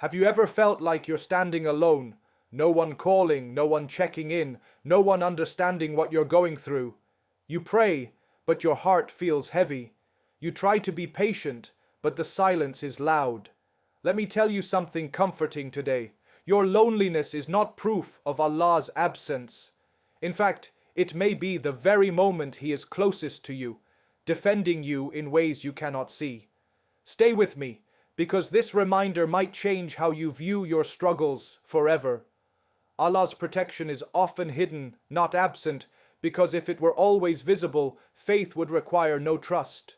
Have you ever felt like you're standing alone? No one calling, no one checking in, no one understanding what you're going through. You pray, but your heart feels heavy. You try to be patient, but the silence is loud. Let me tell you something comforting today. Your loneliness is not proof of Allah's absence. In fact, it may be the very moment He is closest to you, defending you in ways you cannot see. Stay with me, because this reminder might change how you view your struggles forever. Allah's protection is often hidden, not absent, because if it were always visible, faith would require no trust.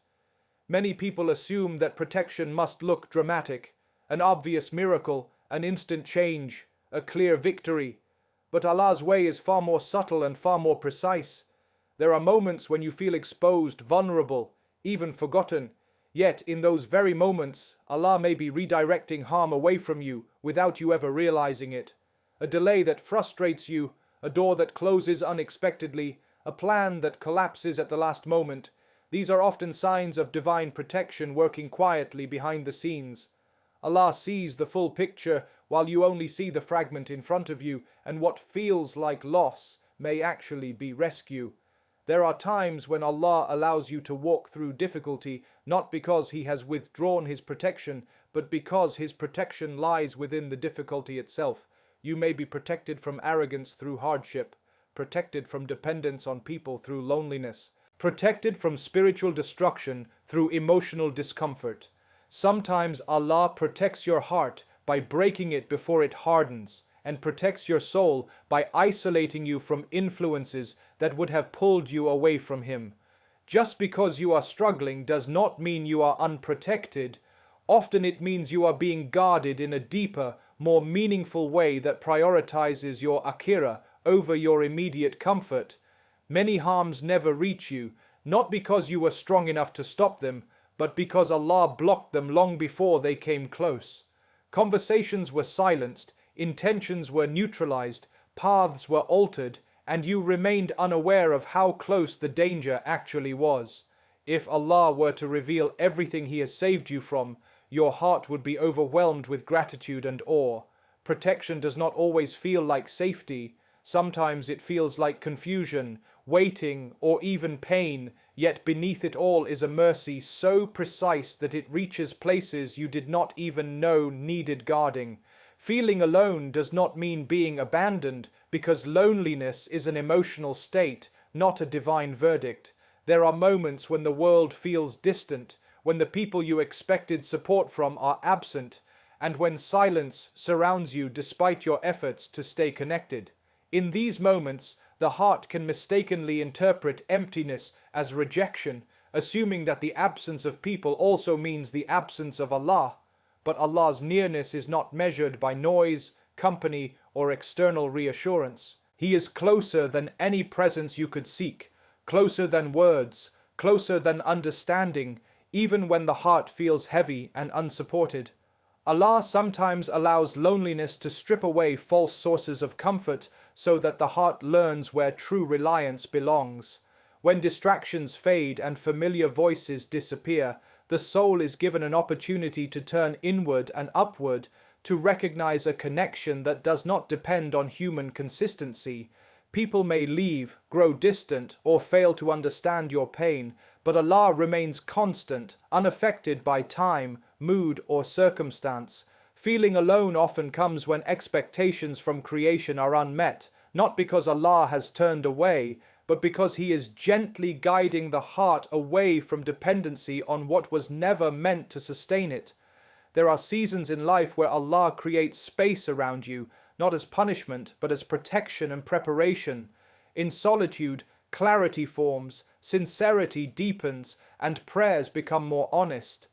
Many people assume that protection must look dramatic, an obvious miracle, an instant change, a clear victory. But Allah's way is far more subtle and far more precise. There are moments when you feel exposed, vulnerable, even forgotten. Yet in those very moments, Allah may be redirecting harm away from you without you ever realizing it. A delay that frustrates you, a door that closes unexpectedly, a plan that collapses at the last moment. These are often signs of divine protection working quietly behind the scenes. Allah sees the full picture while you only see the fragment in front of you, and what feels like loss may actually be rescue. There are times when Allah allows you to walk through difficulty, not because He has withdrawn His protection, but because His protection lies within the difficulty itself. You may be protected from arrogance through hardship, protected from dependence on people through loneliness, protected from spiritual destruction through emotional discomfort. Sometimes Allah protects your heart by breaking it before it hardens, and protects your soul by isolating you from influences that would have pulled you away from Him. Just because you are struggling does not mean you are unprotected. Often it means you are being guarded in a deeper, more meaningful way that prioritizes your akhirah over your immediate comfort. Many harms never reach you, not because you were strong enough to stop them, but because Allah blocked them long before they came close. Conversations were silenced, intentions were neutralized, paths were altered, and you remained unaware of how close the danger actually was. If Allah were to reveal everything He has saved you from, your heart would be overwhelmed with gratitude and awe. Protection does not always feel like safety. Sometimes it feels like confusion, waiting, or even pain, yet beneath it all is a mercy so precise that it reaches places you did not even know needed guarding. Feeling alone does not mean being abandoned, because loneliness is an emotional state, not a divine verdict. There are moments when the world feels distant, when the people you expected support from are absent, and when silence surrounds you despite your efforts to stay connected. In these moments, the heart can mistakenly interpret emptiness as rejection, assuming that the absence of people also means the absence of Allah. But Allah's nearness is not measured by noise, company, or external reassurance. He is closer than any presence you could seek, closer than words, closer than understanding, even when the heart feels heavy and unsupported. Allah sometimes allows loneliness to strip away false sources of comfort so that the heart learns where true reliance belongs. When distractions fade and familiar voices disappear, the soul is given an opportunity to turn inward and upward, to recognize a connection that does not depend on human consistency. People may leave, grow distant, or fail to understand your pain, but Allah remains constant, unaffected by time, mood, or circumstance. Feeling alone often comes when expectations from creation are unmet, not because Allah has turned away, but because He is gently guiding the heart away from dependency on what was never meant to sustain it. There are seasons in life where Allah creates space around you, not as punishment, but as protection and preparation. In solitude, clarity forms, sincerity deepens, and prayers become more honest.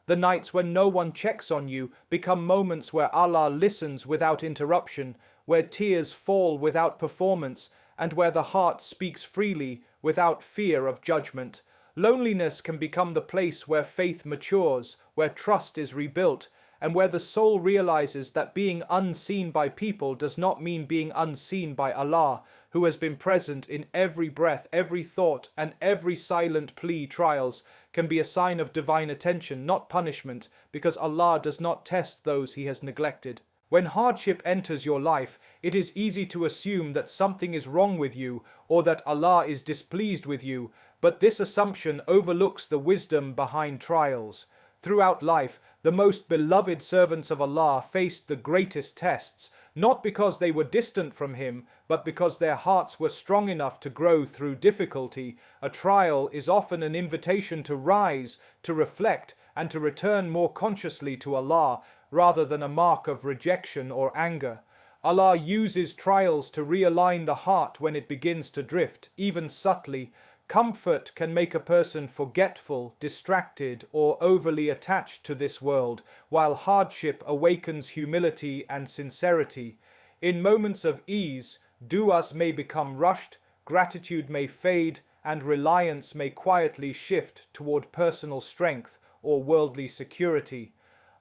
The nights when no one checks on you become moments where Allah listens without interruption, where tears fall without performance, and where the heart speaks freely without fear of judgment. Loneliness can become the place where faith matures, where trust is rebuilt, and where the soul realizes that being unseen by people does not mean being unseen by Allah. who has been present in every breath, every thought, and every silent plea. Trials can be a sign of divine attention, not punishment, because Allah does not test those He has neglected. When hardship enters your life, it is easy to assume that something is wrong with you or that Allah is displeased with you, but this assumption overlooks the wisdom behind trials. Throughout life, the most beloved servants of Allah faced the greatest tests, not because they were distant from Him, but because their hearts were strong enough to grow through difficulty. A trial is often an invitation to rise, to reflect, and to return more consciously to Allah, rather than a mark of rejection or anger. Allah uses trials to realign the heart when it begins to drift, even subtly. Comfort can make a person forgetful, distracted, or overly attached to this world, while hardship awakens humility and sincerity. In moments of ease, du'as may become rushed, gratitude may fade, and reliance may quietly shift toward personal strength or worldly security.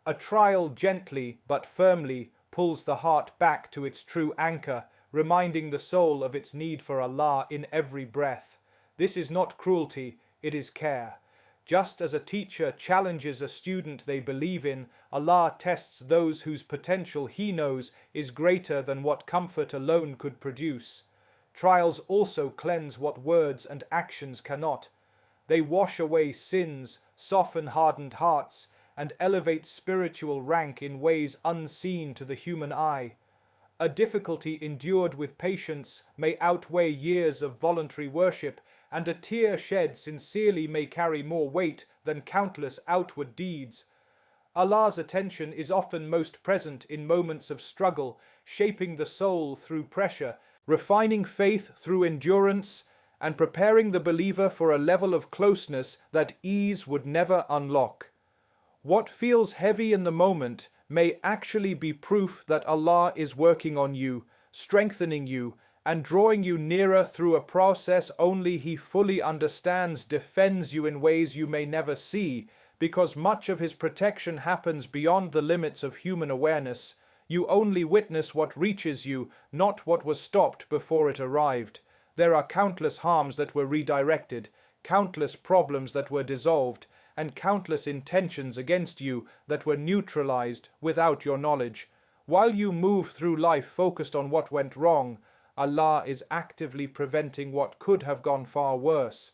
A trial gently but firmly pulls the heart back to its true anchor, reminding the soul of its need for Allah in every breath. This is not cruelty, it is care. Just as a teacher challenges a student they believe in, Allah tests those whose potential He knows is greater than what comfort alone could produce. Trials also cleanse what words and actions cannot. They wash away sins, soften hardened hearts, and elevate spiritual rank in ways unseen to the human eye. A difficulty endured with patience may outweigh years of voluntary worship, and a tear shed sincerely may carry more weight than countless outward deeds. Allah's attention is often most present in moments of struggle, shaping the soul through pressure, refining faith through endurance, and preparing the believer for a level of closeness that ease would never unlock. What feels heavy in the moment may actually be proof that Allah is working on you, strengthening you, and drawing you nearer through a process only He fully understands defends you in ways you may never see, because much of His protection happens beyond the limits of human awareness. You only witness what reaches you, not what was stopped before it arrived. There are countless harms that were redirected, countless problems that were dissolved, and countless intentions against you that were neutralized without your knowledge. While you move through life focused on what went wrong, Allah is actively preventing what could have gone far worse.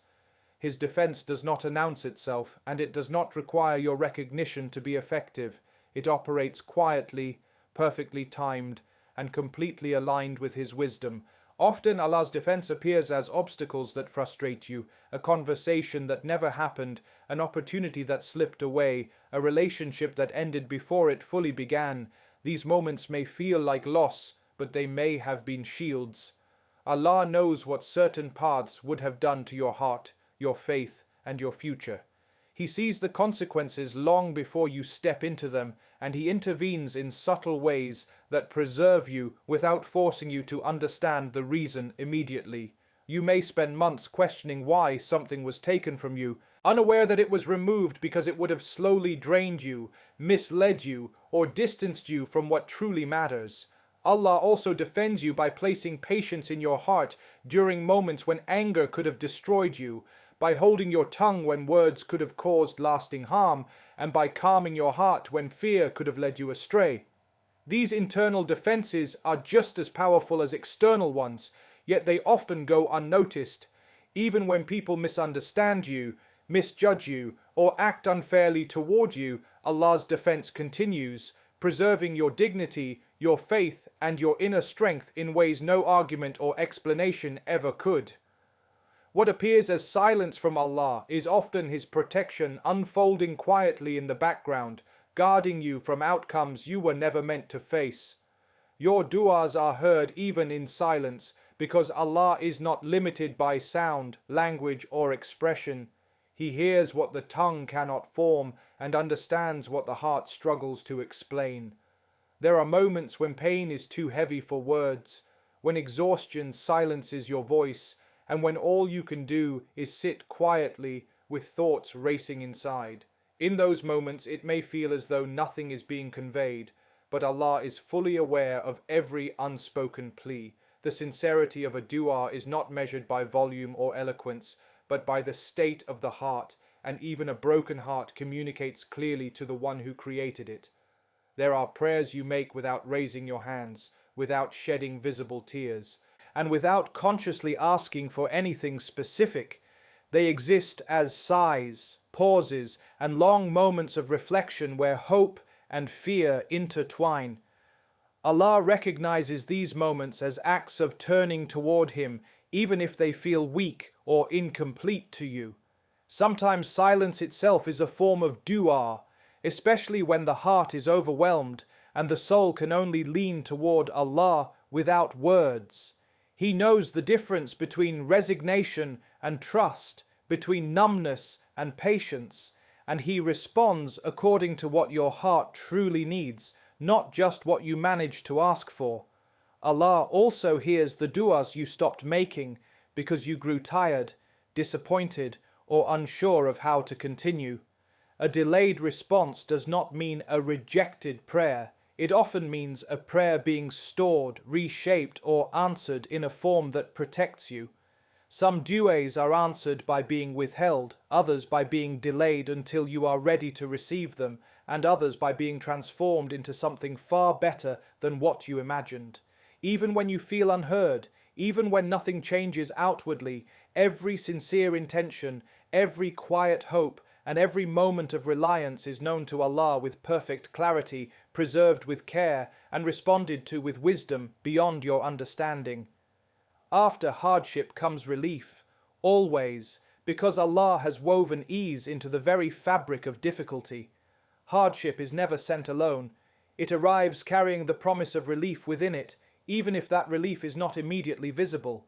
His defense does not announce itself, and it does not require your recognition to be effective. It operates quietly, perfectly timed, and completely aligned with His wisdom. Often Allah's defense appears as obstacles that frustrate you, a conversation that never happened, an opportunity that slipped away, a relationship that ended before it fully began. These moments may feel like loss, but they may have been shields. Allah knows what certain paths would have done to your heart, your faith, and your future. He sees the consequences long before you step into them, and He intervenes in subtle ways that preserve you without forcing you to understand the reason immediately. You may spend months questioning why something was taken from you, unaware that it was removed because it would have slowly drained you, misled you, or distanced you from what truly matters. Allah also defends you by placing patience in your heart during moments when anger could have destroyed you, by holding your tongue when words could have caused lasting harm, and by calming your heart when fear could have led you astray. These internal defenses are just as powerful as external ones, yet they often go unnoticed. Even when people misunderstand you, misjudge you, or act unfairly toward you, Allah's defense continues, preserving your dignity, your faith, and your inner strength in ways no argument or explanation ever could. What appears as silence from Allah is often His protection unfolding quietly in the background, guarding you from outcomes you were never meant to face. Your du'as are heard even in silence, because Allah is not limited by sound, language, or expression. He hears what the tongue cannot form and understands what the heart struggles to explain. There are moments when pain is too heavy for words, when exhaustion silences your voice, and when all you can do is sit quietly with thoughts racing inside. In those moments it may feel as though nothing is being conveyed, but Allah is fully aware of every unspoken plea. The sincerity of a dua is not measured by volume or eloquence, but by the state of the heart, and even a broken heart communicates clearly to the one who created it. There are prayers you make without raising your hands, without shedding visible tears, and without consciously asking for anything specific. They exist as sighs, pauses, and long moments of reflection where hope and fear intertwine. Allah recognizes these moments as acts of turning toward Him, even if they feel weak or incomplete to you. Sometimes silence itself is a form of dua, especially when the heart is overwhelmed and the soul can only lean toward Allah without words. He knows the difference between resignation and trust, between numbness and patience, and He responds according to what your heart truly needs, not just what you manage to ask for. Allah also hears the du'as you stopped making because you grew tired, disappointed, or unsure of how to continue. A delayed response does not mean a rejected prayer. It often means a prayer being stored, reshaped, or answered in a form that protects you. Some du'as are answered by being withheld, others by being delayed until you are ready to receive them, and others by being transformed into something far better than what you imagined. Even when you feel unheard, even when nothing changes outwardly, every sincere intention, every quiet hope, and every moment of reliance is known to Allah with perfect clarity, preserved with care, and responded to with wisdom beyond your understanding. After hardship comes relief, always, because Allah has woven ease into the very fabric of difficulty. Hardship is never sent alone. It arrives carrying the promise of relief within it, even if that relief is not immediately visible.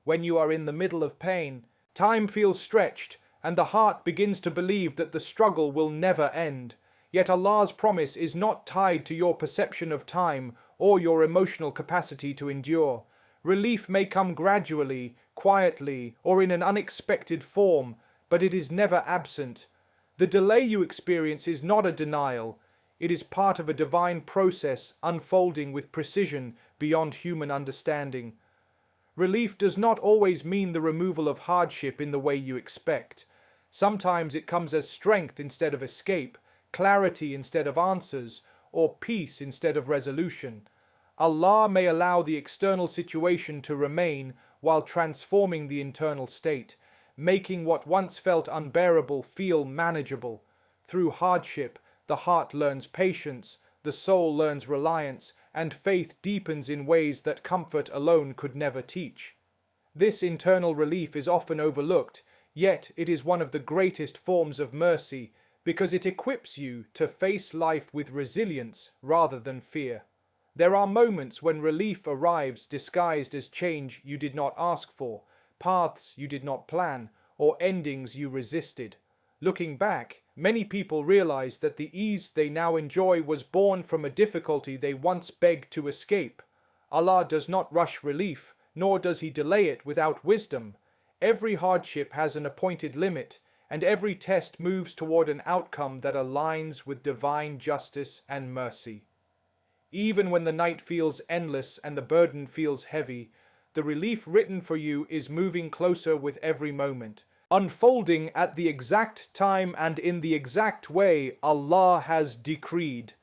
When you are in the middle of pain, time feels stretched, and the heart begins to believe that the struggle will never end. Yet Allah's promise is not tied to your perception of time or your emotional capacity to endure. Relief may come gradually, quietly, or in an unexpected form, but it is never absent. The delay you experience is not a denial. It is part of a divine process unfolding with precision beyond human understanding. Relief does not always mean the removal of hardship in the way you expect. Sometimes it comes as strength instead of escape, clarity instead of answers, or peace instead of resolution. Allah may allow the external situation to remain while transforming the internal state, making what once felt unbearable feel manageable. Through hardship, the heart learns patience, the soul learns reliance, and faith deepens in ways that comfort alone could never teach. This internal relief is often overlooked, yet it is one of the greatest forms of mercy because it equips you to face life with resilience rather than fear. There are moments when relief arrives disguised as change you did not ask for, paths you did not plan, or endings you resisted. Looking back, many people realize that the ease they now enjoy was born from a difficulty they once begged to escape. Allah does not rush relief, nor does He delay it without wisdom. Every hardship has an appointed limit, and every test moves toward an outcome that aligns with divine justice and mercy. Even when the night feels endless and the burden feels heavy, the relief written for you is moving closer with every moment, unfolding at the exact time and in the exact way Allah has decreed.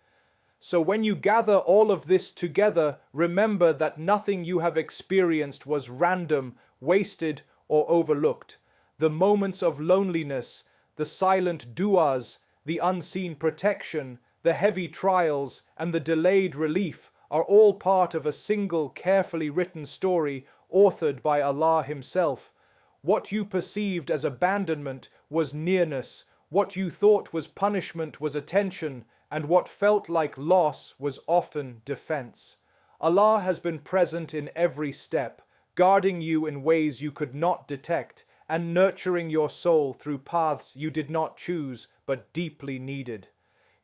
So when you gather all of this together, remember that nothing you have experienced was random, wasted, or overlooked. The moments of loneliness, the silent du'as, the unseen protection, the heavy trials, and the delayed relief are all part of a single carefully written story authored by Allah Himself. What you perceived as abandonment was nearness, what you thought was punishment was attention, and what felt like loss was often defense. Allah has been present in every step, guarding you in ways you could not detect, and nurturing your soul through paths you did not choose but deeply needed.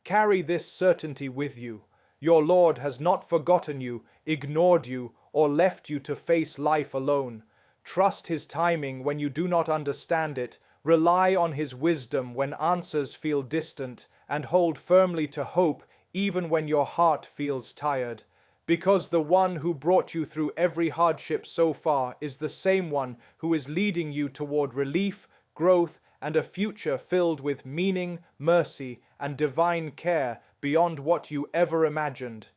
Carry this certainty with you. Your Lord has not forgotten you, ignored you, or left you to face life alone. Trust His timing when you do not understand it, rely on His wisdom when answers feel distant, and hold firmly to hope even when your heart feels tired. Because the one who brought you through every hardship so far is the same one who is leading you toward relief, growth, and a future filled with meaning, mercy, and divine care beyond what you ever imagined.